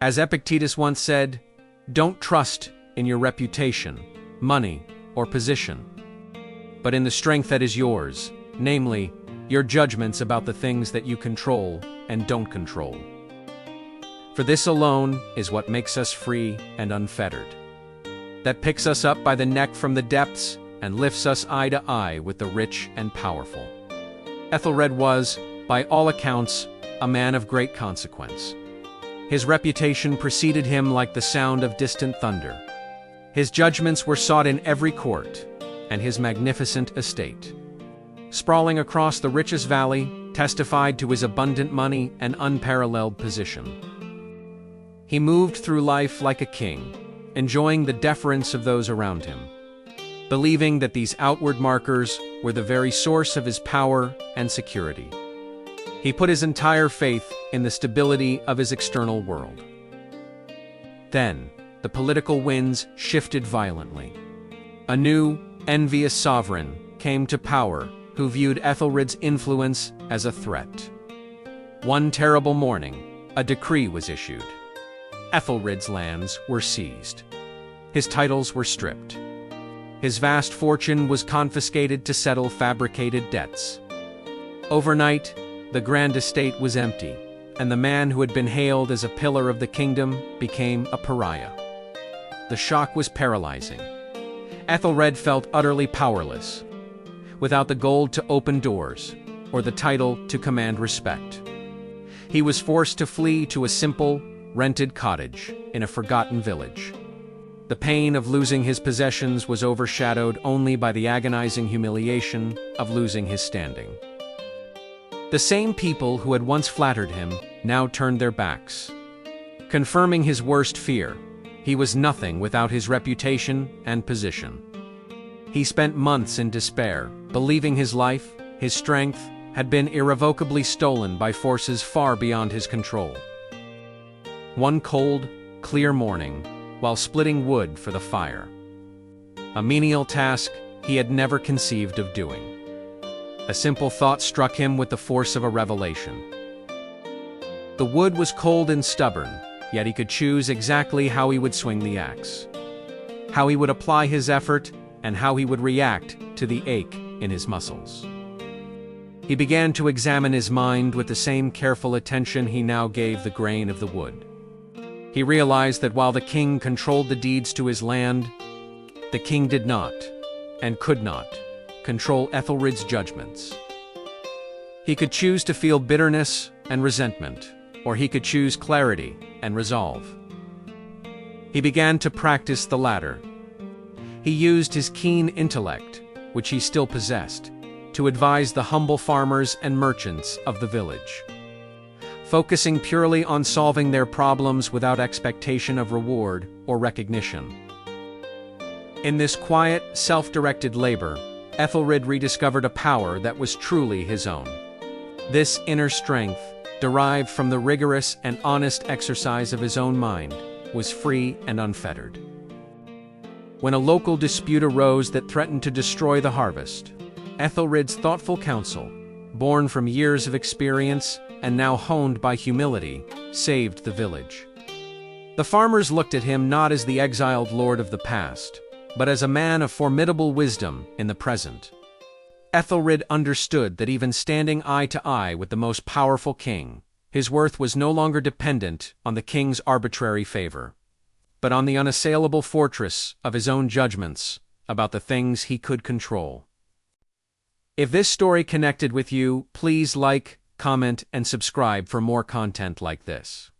As Epictetus once said, don't trust in your reputation, money, or position, but in the strength that is yours, namely, your judgments about the things that you control and don't control. For this alone is what makes us free and unfettered, that picks us up by the neck from the depths and lifts us eye to eye with the rich and powerful. Ethelred was, by all accounts, a man of great consequence. His reputation preceded him like the sound of distant thunder. His judgments were sought in every court, and his magnificent estate, sprawling across the richest valley, testified to his abundant money and unparalleled position. He moved through life like a king, enjoying the deference of those around him, believing that these outward markers were the very source of his power and security. He put his entire faith in the stability of his external world. Then, the political winds shifted violently. A new, envious sovereign came to power who viewed Ethelred's influence as a threat. One terrible morning, a decree was issued. Ethelred's lands were seized. His titles were stripped. His vast fortune was confiscated to settle fabricated debts. Overnight, the grand estate was empty, and the man who had been hailed as a pillar of the kingdom became a pariah. The shock was paralyzing. Ethelred felt utterly powerless, without the gold to open doors, or the title to command respect. He was forced to flee to a simple, rented cottage in a forgotten village. The pain of losing his possessions was overshadowed only by the agonizing humiliation of losing his standing. The same people who had once flattered him now turned their backs, confirming his worst fear. He was nothing without his reputation and position. He spent months in despair, believing his life, his strength, had been irrevocably stolen by forces far beyond his control. One cold, clear morning, while splitting wood for the fire, a menial task he had never conceived of doing, a simple thought struck him with the force of a revelation. The wood was cold and stubborn, yet he could choose exactly how he would swing the axe, how he would apply his effort, and how he would react to the ache in his muscles. He began to examine his mind with the same careful attention he now gave the grain of the wood. He realized that while the king controlled the deeds to his land, the king did not, and could not, control Ethelred's judgments. He could choose to feel bitterness and resentment, or he could choose clarity and resolve. He began to practice the latter. He used his keen intellect, which he still possessed, to advise the humble farmers and merchants of the village, focusing purely on solving their problems without expectation of reward or recognition. In this quiet, self-directed labor, Ethelred rediscovered a power that was truly his own. This inner strength, derived from the rigorous and honest exercise of his own mind, was free and unfettered. When a local dispute arose that threatened to destroy the harvest, Ethelred's thoughtful counsel, born from years of experience and now honed by humility, saved the village. The farmers looked at him not as the exiled lord of the past, but as a man of formidable wisdom in the present. Ethelred understood that even standing eye to eye with the most powerful king, his worth was no longer dependent on the king's arbitrary favor, but on the unassailable fortress of his own judgments about the things he could control. If this story connected with you, please like, comment, and subscribe for more content like this.